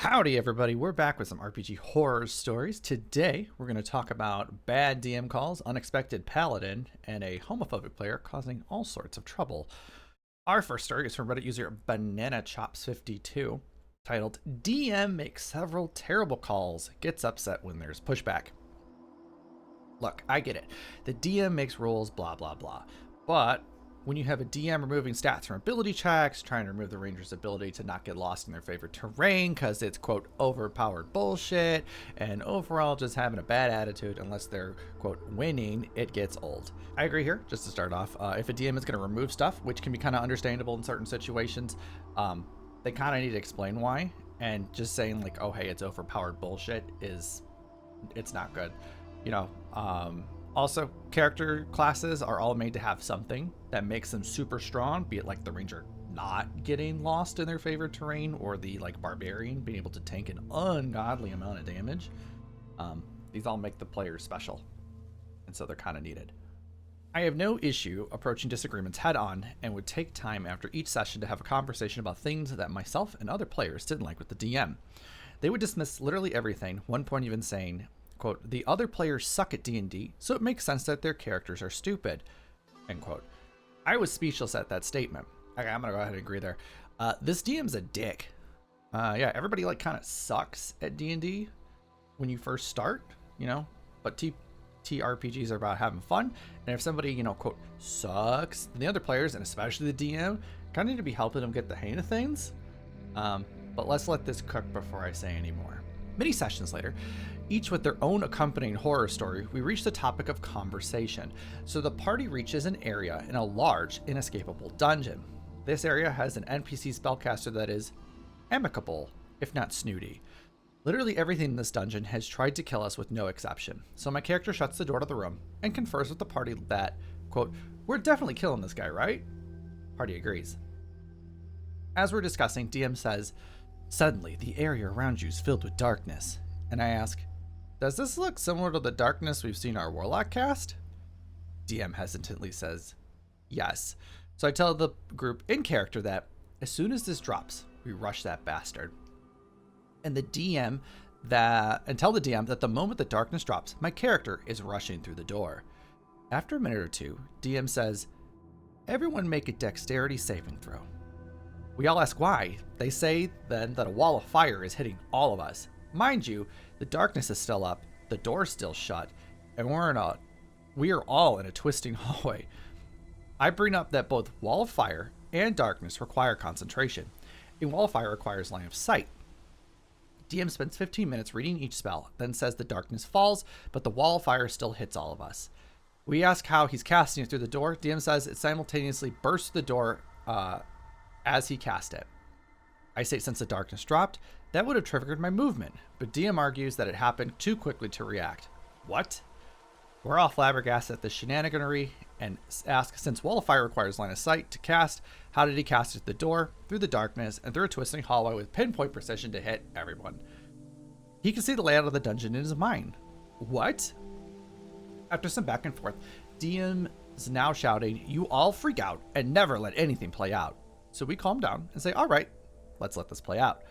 Howdy, everybody. We're back with some RPG horror stories. Today, we're going to talk about bad DM calls, unexpected paladin, and a homophobic player causing all sorts of trouble. Our first story is from Reddit user BananaChops52, titled DM makes several terrible calls, gets upset when there's pushback. Look, I get it. The DM makes rules, blah, blah, blah. But when you have a DM removing stats from ability checks, trying to remove the ranger's ability to not get lost in their favorite terrain because it's, quote, overpowered bullshit, and overall just having a bad attitude unless they're, quote, winning, it gets old. I agree here, just to start off. If a DM is going to remove stuff, which can be kind of understandable in certain situations, they kind of need to explain why. And just saying, like, oh, hey, it's overpowered bullshit it's not good. Also, character classes are all made to have something that makes them super strong, be it like the ranger not getting lost in their favorite terrain or the like barbarian being able to tank an ungodly amount of damage. These all make the players special, and so they're kind of needed. I have no issue approaching disagreements head on and would take time after each session to have a conversation about things that myself and other players didn't like with the DM. They would dismiss literally everything, one point even saying, quote, the other players suck at D&D, so it makes sense that their characters are stupid, end quote. I was speechless at that statement. Okay, I'm gonna go ahead and agree there. This DM's a dick. Yeah, everybody like kind of sucks at D&D when you first start, but TRPGs are about having fun. And if somebody, quote, sucks, then the other players, and especially the DM, kind of need to be helping them get the hang of things. But let's let this cook before I say any more. Many sessions later, each with their own accompanying horror story, we reach the topic of conversation. So the party reaches an area in a large, inescapable dungeon. This area has an NPC spellcaster that is amicable, if not snooty. Literally everything in this dungeon has tried to kill us with no exception. So my character shuts the door to the room and confers with the party that, quote, we're definitely killing this guy, right? Party agrees. As we're discussing, DM says, suddenly the area around you is filled with darkness. And I ask, does this look similar to the darkness we've seen our warlock cast? DM hesitantly says, yes. So I tell the group in character that as soon as this drops, we rush that bastard. And tell the DM that the moment the darkness drops, my character is rushing through the door. After a minute or two, DM says, everyone make a dexterity saving throw. We all ask why. They say then that a wall of fire is hitting all of us. Mind you, the darkness is still up, the door's still shut, and we are all in a twisting hallway. I bring up that both wall of fire and darkness require concentration. A wall of fire requires line of sight. DM spends 15 minutes reading each spell, then says the darkness falls, but the wall of fire still hits all of us. We ask how he's casting it through the door. DM says it simultaneously bursts the door as he cast it. I say since the darkness dropped, that would have triggered my movement, but DM argues that it happened too quickly to react. What? We're all flabbergasted at the shenaniganery and ask, since Wall of Fire requires line of sight to cast, how did he cast it at the door, through the darkness, and through a twisting hallway with pinpoint precision to hit everyone? He can see the layout of the dungeon in his mind. What? After some back and forth, DM is now shouting, you all freak out and never let anything play out. So we calm down and say, all right, let's let this play out.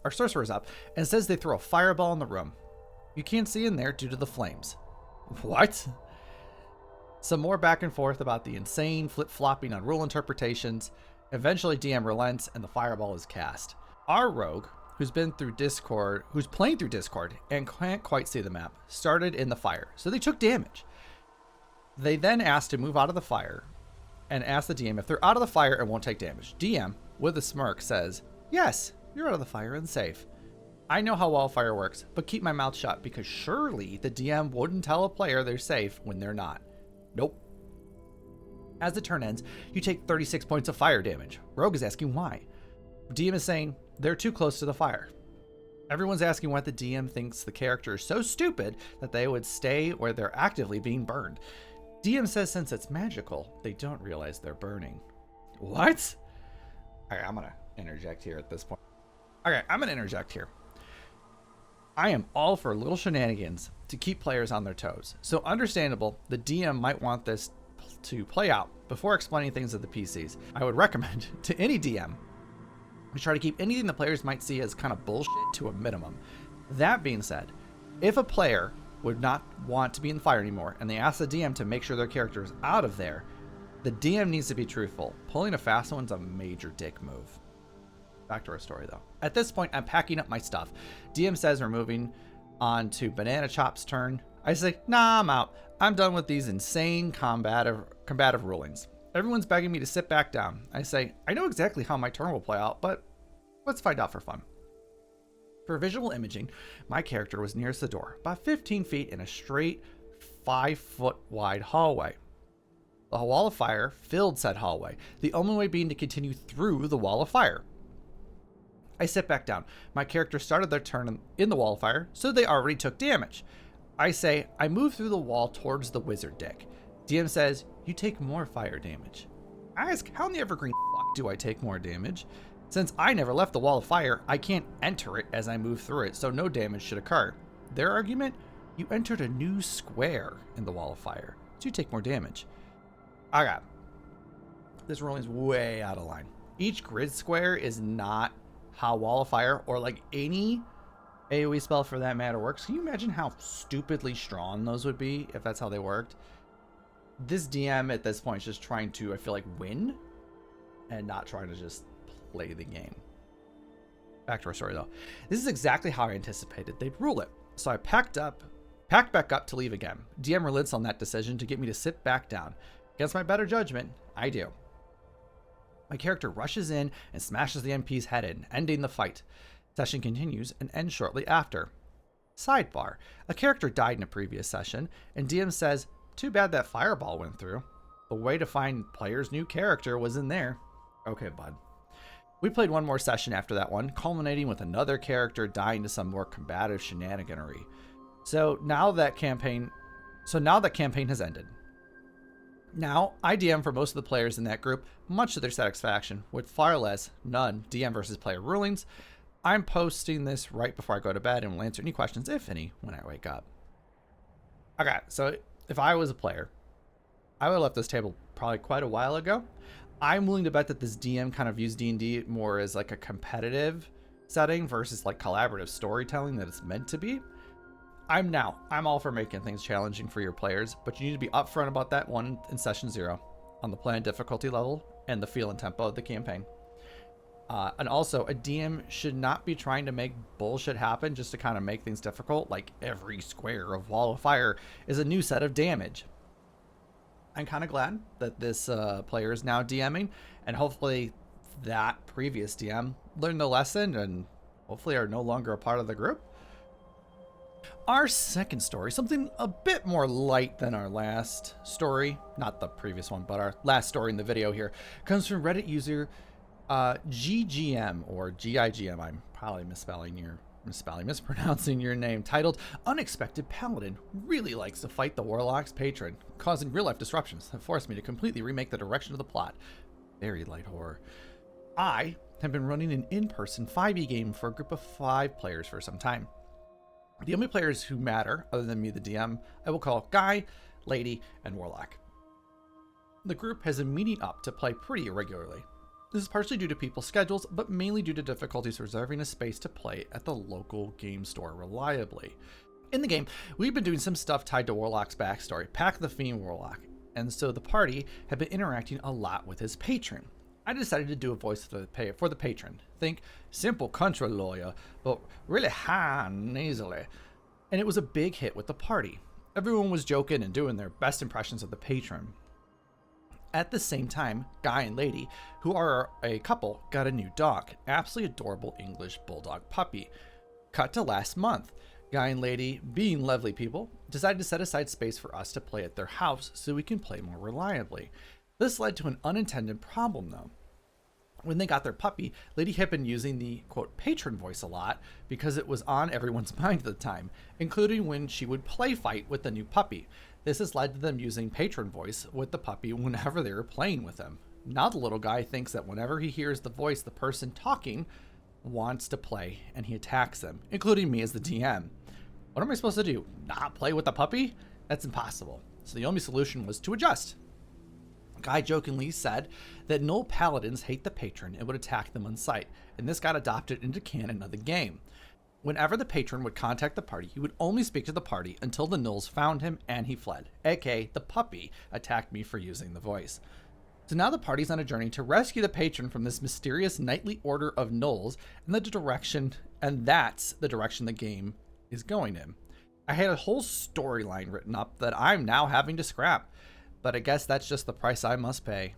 Our sorcerer's up and says they throw a fireball in the room. You can't see in there due to the flames. What? Some more back and forth about the insane flip-flopping on rule interpretations. Eventually DM relents and the fireball is cast. Our rogue, who's playing through Discord and can't quite see the map, started in the fire, so they took damage. They then asked to move out of the fire and asked the DM if they're out of the fire and won't take damage. DM, with a smirk, says, yes, you're out of the fire and safe. I know how wildfire works, but keep my mouth shut because surely the DM wouldn't tell a player they're safe when they're not. Nope. As the turn ends, you take 36 points of fire damage. Rogue is asking why. DM is saying they're too close to the fire. Everyone's asking why the DM thinks the character is so stupid that they would stay where they're actively being burned. DM says since it's magical, they don't realize they're burning. What? All right, I'm going to interject here at this point. Okay, I'm going to interject here. I am all for little shenanigans to keep players on their toes. So understandable, the DM might want this to play out before explaining things to the PCs. I would recommend to any DM We try to keep anything the players might see as kind of bullshit to a minimum. That being said, if a player would not want to be in the fire anymore and they ask the DM to make sure their character is out of there, the DM needs to be truthful. Pulling a fast one's a major dick move. Back to our story though. At this point, I'm packing up my stuff. DM says we're moving on to Banana Chop's turn. I say, nah, I'm out. I'm done with these insane combative rulings. Everyone's begging me to sit back down. I say, I know exactly how my turn will play out, but let's find out for fun. For visual imaging, my character was nearest the door, about 15 feet in a straight 5-foot wide hallway. The wall of fire filled said hallway, the only way being to continue through the wall of fire. I sit back down. My character started their turn in the wall of fire, so they already took damage. I say, I move through the wall towards the wizard deck. DM says, you take more fire damage. I ask, how in the evergreen fuck do I take more damage? Since I never left the wall of fire, I can't enter it as I move through it, so no damage should occur. Their argument? You entered a new square in the wall of fire, so you take more damage. Okay. This ruling's way out of line. Each grid square is not how wall of fire or like any AoE spell for that matter works. Can you imagine how stupidly strong those would be if that's how they worked? This DM at this point is just trying to, I feel like, win and not trying to just play the game. Back to our story though. This is exactly how I anticipated they'd rule it. So I packed back up to leave again. DM relents on that decision to get me to sit back down. Against my better judgment, I do. My character rushes in and smashes the MP's head in, ending the fight. Session continues and ends shortly after. Sidebar. A character died in a previous session, and DM says, too bad that fireball went through. The way to find player's new character was in there. Okay, bud. We played one more session after that one, culminating with another character dying to some more combative shenaniganery. So now that campaign has ended. Now, I DM for most of the players in that group, much to their satisfaction, with far less, none, DM versus player rulings. I'm posting this right before I go to bed and will answer any questions, if any, when I wake up. Okay, so if I was a player, I would have left this table probably quite a while ago. I'm willing to bet that this DM kind of views D&D more as like a competitive setting versus like collaborative storytelling that it's meant to be. I'm all for making things challenging for your players, but you need to be upfront about that one in session 0 on the planned difficulty level and the feel and tempo of the campaign. And also, a DM should not be trying to make bullshit happen just to kind of make things difficult, like every square of wall of fire is a new set of damage. I'm kind of glad that this player is now DMing, and hopefully that previous DM learned the lesson and hopefully are no longer a part of the group. Our second story, something a bit more light than our last story, not the previous one, but our last story in the video here, comes from Reddit user GGM or GIGM. I'm probably mispronouncing your name. Titled, Unexpected Paladin really likes to fight the Warlock's patron, causing real-life disruptions that forced me to completely remake the direction of the plot. Very light horror. I have been running an in-person 5e game for a group of 5 players for some time. The only players who matter, other than me, the DM, I will call Guy, Lady, and Warlock. The group has been meeting up to play pretty irregularly. This is partially due to people's schedules, but mainly due to difficulties reserving a space to play at the local game store reliably. In the game, we've been doing some stuff tied to Warlock's backstory, Pack the Fiend Warlock, and so the party have been interacting a lot with his patron. I decided to do a voice for the patron. Think simple country lawyer, but really high and nasally. And it was a big hit with the party. Everyone was joking and doing their best impressions of the patron. At the same time, Guy and Lady, who are a couple, got a new dog, absolutely adorable English bulldog puppy. Cut to last month. Guy and Lady, being lovely people, decided to set aside space for us to play at their house so we can play more reliably. This led to an unintended problem though. When they got their puppy, Lady had been using the, quote, patron voice a lot because it was on everyone's mind at the time, including when she would play fight with the new puppy. This has led to them using patron voice with the puppy whenever they were playing with him. Now the little guy thinks that whenever he hears the voice, the person talking wants to play, and he attacks them, including me as the DM. What am I supposed to do? Not play with the puppy? That's impossible. So the only solution was to adjust. Guy jokingly said that Null Paladins hate the patron and would attack them on sight, and this got adopted into canon of the game. Whenever the patron would contact the party, he would only speak to the party until the Nulls found him and he fled, aka the puppy attacked me for using the voice. So now the party's on a journey to rescue the patron from this mysterious nightly order of Nulls, and that's the direction the game is going in. I had a whole storyline written up that I'm now having to scrap, but I guess that's just the price I must pay.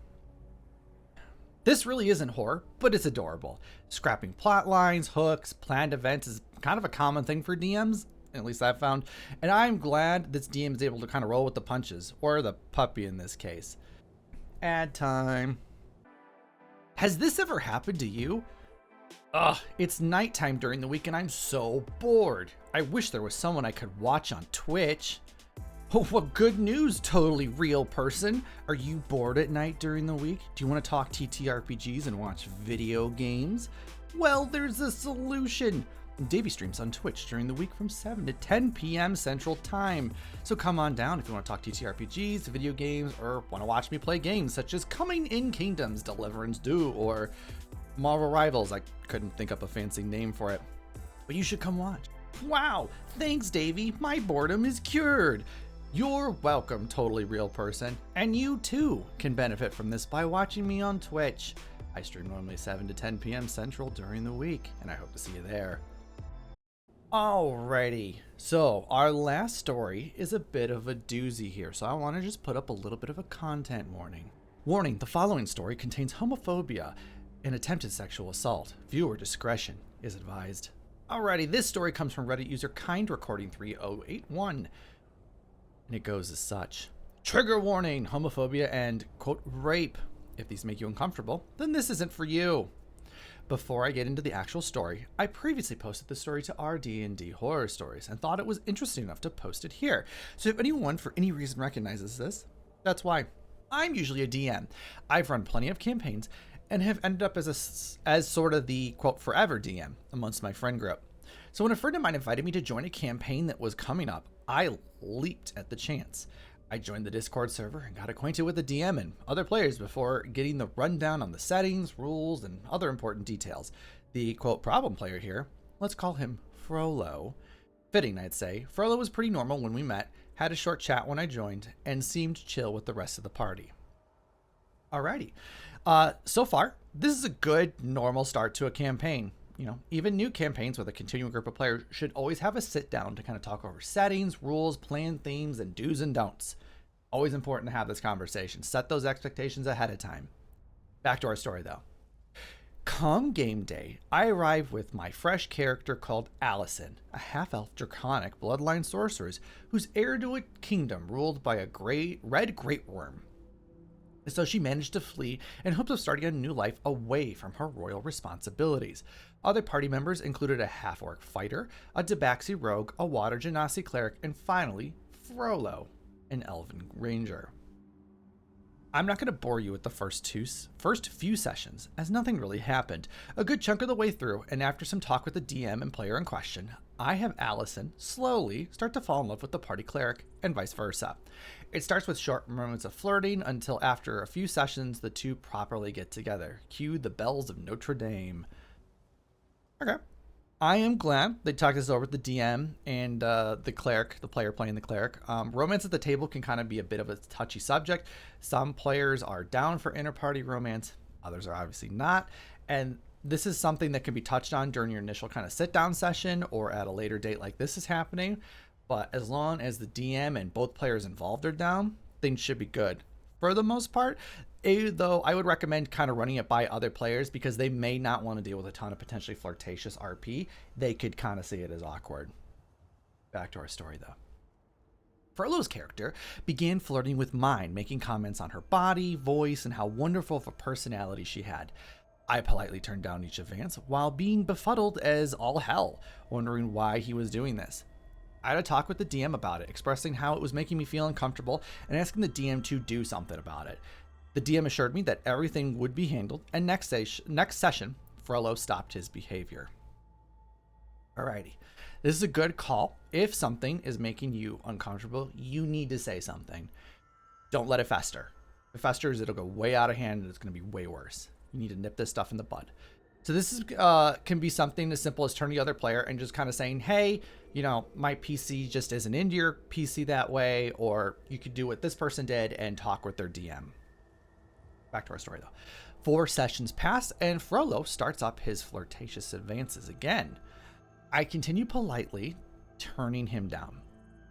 This really isn't horror, but it's adorable. Scrapping plot lines, hooks, planned events is kind of a common thing for DMs, at least I've found, and I'm glad this DM is able to kind of roll with the punches, or the puppy in this case. Ad time. Has this ever happened to you? Ugh, it's nighttime during the week and I'm so bored. I wish there was someone I could watch on Twitch. Oh, what good news, totally real person. Are you bored at night during the week? Do you want to talk TTRPGs and watch video games? Well, there's a solution. Davey streams on Twitch during the week from 7 to 10 p.m. Central Time. So come on down if you want to talk TTRPGs, video games, or want to watch me play games such as Coming in Kingdoms, Deliverance 2, or Marvel Rivals. I couldn't think up a fancy name for it, but you should come watch. Wow, thanks Davey, my boredom is cured. You're welcome, totally real person, and you too can benefit from this by watching me on Twitch. I stream normally 7 to 10 p.m. Central during the week, and I hope to see you there. Alrighty, so our last story is a bit of a doozy here, so I want to just put up a little bit of a content warning. Warning, the following story contains homophobia and attempted sexual assault. Viewer discretion is advised. Alrighty, this story comes from Reddit user KindRecording3081. And it goes as such. Trigger warning, homophobia and, quote, rape. If these make you uncomfortable, then this isn't for you. Before I get into the actual story, I previously posted the story to our D&D Horror Stories and thought it was interesting enough to post it here. So if anyone for any reason recognizes this, that's why. I'm usually a DM. I've run plenty of campaigns and have ended up as sort of the, quote, forever DM amongst my friend group. So when a friend of mine invited me to join a campaign that was coming up, I leaped at the chance. I joined the Discord server and got acquainted with the DM and other players before getting the rundown on the settings, rules, and other important details. The, quote, problem player here, let's call him Frollo. Fitting, I'd say. Frollo was pretty normal when we met, had a short chat when I joined, and seemed chill with the rest of the party. Alrighty. So far, this is a good, normal start to a campaign. You know, even new campaigns with a continuing group of players should always have a sit down to kind of talk over settings, rules, plan themes, and do's and don'ts. Always important to have this conversation. Set those expectations ahead of time. Back to our story though. Come game day, I arrive with my fresh character called Allison, a half-elf draconic bloodline sorceress who's heir to a kingdom ruled by a red great worm. So she managed to flee in hopes of starting a new life away from her royal responsibilities. Other party members included a half-orc fighter, a Tabaxi rogue, a water genasi cleric, and finally, Frollo, an elven ranger. I'm not going to bore you with the first few sessions, as nothing really happened. A good chunk of the way through, and after some talk with the DM and player in question, I have Allison slowly start to fall in love with the party cleric, and vice versa. It starts with short moments of flirting until after a few sessions the two properly get together. Cue the bells of Notre Dame. Okay. I am glad they talked this over with the DM and the cleric, the player playing the cleric. Romance at the table can kind of be a bit of a touchy subject. Some players are down for inter-party romance, others are obviously not. And this is something that can be touched on during your initial kind of sit-down session or at a later date like this is happening. But as long as the DM and both players involved are down, things should be good. For the most part, though, I would recommend kind of running it by other players because they may not want to deal with a ton of potentially flirtatious RP. They could kind of see it as awkward. Back to our story, though. Frollo's character began flirting with mine, making comments on her body, voice, and how wonderful of a personality she had. I politely turned down each advance while being befuddled as all hell, wondering why he was doing this. I had a talk with the DM about it, expressing how it was making me feel uncomfortable and asking the DM to do something about it. The DM assured me that everything would be handled, and next session, Frollo stopped his behavior. Alrighty, this is a good call. If something is making you uncomfortable, you need to say something. Don't let it fester. If it festers, it'll go way out of hand and it's going to be way worse. You need to nip this stuff in the bud. So this is can be something as simple as turning the other player and just kind of saying, hey, you know, my PC just isn't into your PC that way, or you could do what this person did and talk with their DM. Back to our story, though. 4 sessions pass, and Frollo starts up his flirtatious advances again. I continue politely turning him down,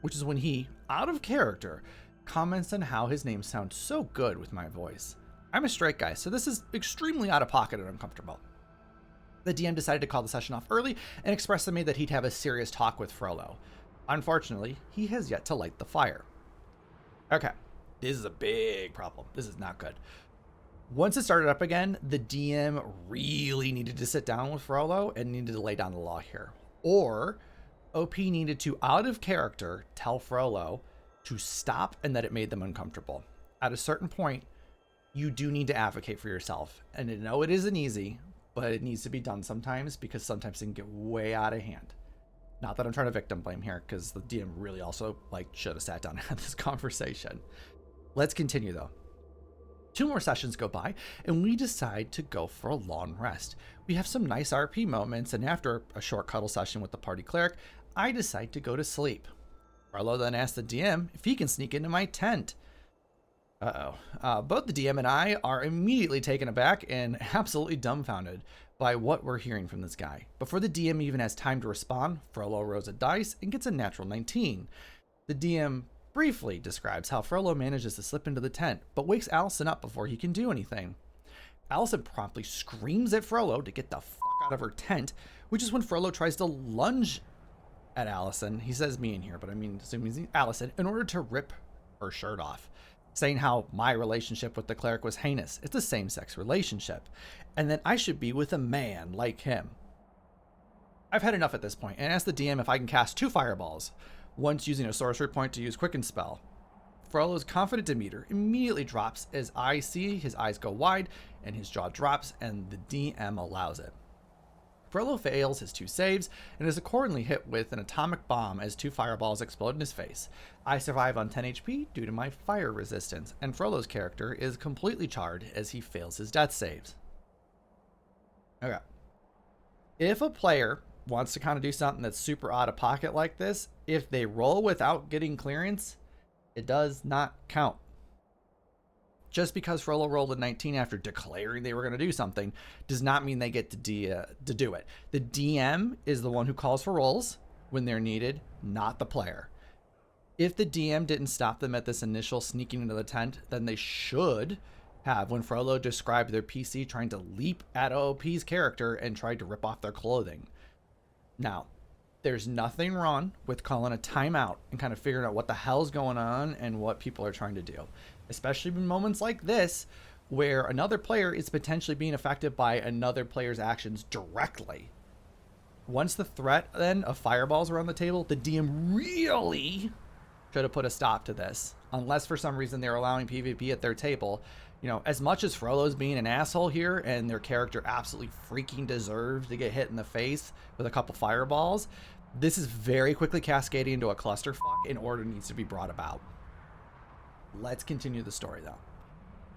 which is when he, out of character, comments on how his name sounds so good with my voice. I'm a straight guy, so this is extremely out of pocket and uncomfortable. The DM decided to call the session off early and expressed to me that he'd have a serious talk with Frollo. Unfortunately, he has yet to light the fire. Okay, this is a big problem. This is not good. Once it started up again, the DM really needed to sit down with Frollo and needed to lay down the law here. Or OP needed to, out of character, tell Frollo to stop and that it made them uncomfortable. At a certain point, you do need to advocate for yourself. And I know it isn't easy, but it needs to be done sometimes because sometimes it can get way out of hand. Not that I'm trying to victim blame here, because the DM really also should have sat down and had this conversation. Let's continue though. 2 more sessions go by and we decide to go for a long rest. We have some nice RP moments, and after a short cuddle session with the party cleric, I decide to go to sleep. Frollo then asks the DM if he can sneak into my tent. Both the DM and I are immediately taken aback and absolutely dumbfounded by what we're hearing from this guy. Before the DM even has time to respond, Frollo rolls a dice and gets a natural 19. The DM briefly describes how Frollo manages to slip into the tent, but wakes Allison up before he can do anything. Allison promptly screams at Frollo to get the fuck out of her tent, which is when Frollo tries to lunge at Allison. He says me in here, but I mean, assuming Allison, in order to rip her shirt off, saying how my relationship with the cleric was heinous. It's a same-sex relationship, and that I should be with a man like him. I've had enough at this point and asked the DM if I can cast 2 fireballs, once using a sorcery point to use Quicken Spell. Frollo's confident demeanor immediately drops as I see his eyes go wide and his jaw drops, and the DM allows it. Frollo fails his 2 saves and is accordingly hit with an atomic bomb as 2 fireballs explode in his face. I survive on 10 HP due to my fire resistance, and Frollo's character is completely charred as he fails his death saves. Okay. If a player wants to kind of do something that's super out of pocket like this, if they roll without getting clearance, it does not count. Just because Frollo rolled a 19 after declaring they were going to do something does not mean they get to do it. The DM is the one who calls for rolls when they're needed, not the player. If the DM didn't stop them at this initial sneaking into the tent, then they should have when Frollo described their PC trying to leap at OP's character and tried to rip off their clothing. Now, there's nothing wrong with calling a timeout and kind of figuring out what the hell's going on and what people are trying to do. Especially in moments like this, where another player is potentially being affected by another player's actions directly. Once the threat then of fireballs are on the table, the DM really should have put a stop to this. Unless for some reason they're allowing PvP at their table. You know, as much as Frollo's being an asshole here and their character absolutely freaking deserves to get hit in the face with a couple fireballs, this is very quickly cascading into a clusterfuck and order needs to be brought about. Let's continue the story though.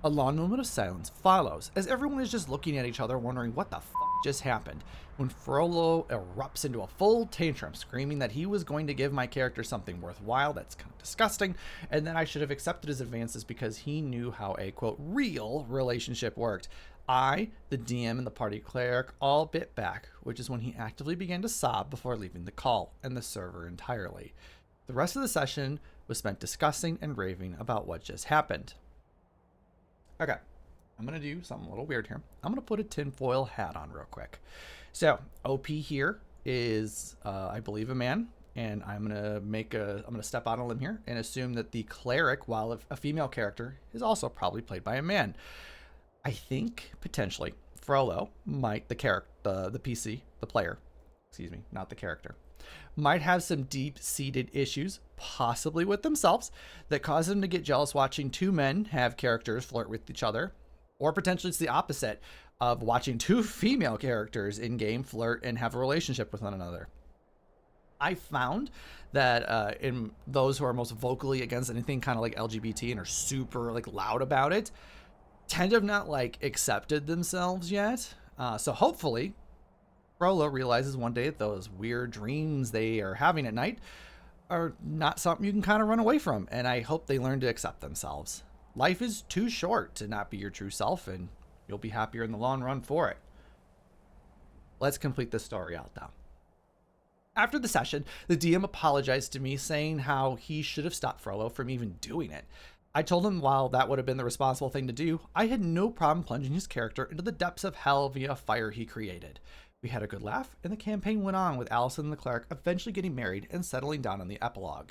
A long moment of silence follows as everyone is just looking at each other wondering what the fuck just happened when Frollo erupts into a full tantrum screaming that he was going to give my character something worthwhile that's kind of disgusting and that I should have accepted his advances because he knew how a quote real relationship worked. I, the DM, and the party cleric all bit back, which is when he actively began to sob before leaving the call and the server entirely. The rest of the session was spent discussing and raving about what just happened. Okay, I'm going to do something a little weird here. I'm going to put a tinfoil hat on real quick. So, OP here is, I believe, a man, and I'm going to step out on a limb here and assume that the cleric, while a female character, is also probably played by a man. I think, potentially, Frollo might, the PC, the player, excuse me, not the character, might have some deep-seated issues, possibly with themselves, that cause them to get jealous watching 2 men have characters flirt with each other. Or potentially it's the opposite of watching 2 female characters in-game flirt and have a relationship with one another. I found that in those who are most vocally against anything kind of like LGBT and are super like loud about it, tend to have not like accepted themselves yet. So hopefully Frollo realizes one day that those weird dreams they are having at night are not something you can kind of run away from. And I hope they learn to accept themselves. Life is too short to not be your true self, and you'll be happier in the long run for it. Let's complete this story out though. After the session, the DM apologized to me, saying how he should have stopped Frollo from even doing it. I told him while that would have been the responsible thing to do, I had no problem plunging his character into the depths of hell via fire he created. We had a good laugh, and the campaign went on with Allison and the cleric eventually getting married and settling down on the epilogue.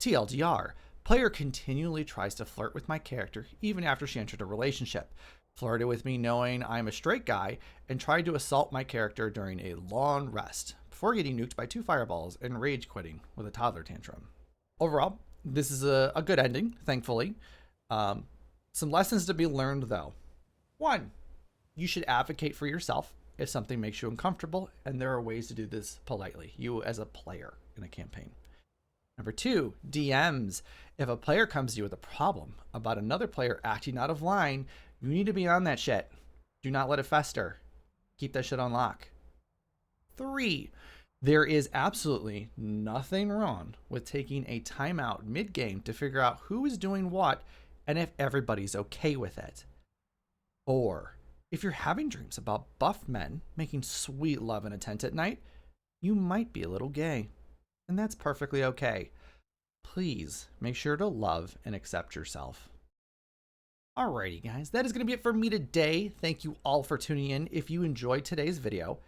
TLDR, player continually tries to flirt with my character even after she entered a relationship. Flirted with me knowing I'm a straight guy, and tried to assault my character during a long rest, before getting nuked by 2 fireballs and rage quitting with a toddler tantrum. Overall, this is a good ending, thankfully. Some lessons to be learned though. 1, you should advocate for yourself if something makes you uncomfortable, and there are ways to do this politely, you as a player in a campaign. Number 2, DMs. If a player comes to you with a problem about another player acting out of line, you need to be on that shit. Do not let it fester. Keep that shit on lock. 3, there is absolutely nothing wrong with taking a timeout mid-game to figure out who is doing what and if everybody's okay with it. 4, if you're having dreams about buff men making sweet love in a tent at night, you might be a little gay, and that's perfectly okay. Please make sure to love and accept yourself. Alrighty guys, that is going to be it for me today. Thank you all for tuning in. If you enjoyed today's video,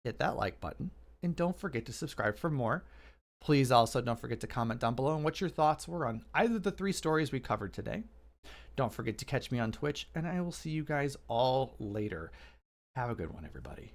hit that like button and don't forget to subscribe for more. Please also don't forget to comment down below on what your thoughts were on either of the 3 stories we covered today. Don't forget to catch me on Twitch, and I will see you guys all later. Have a good one, everybody.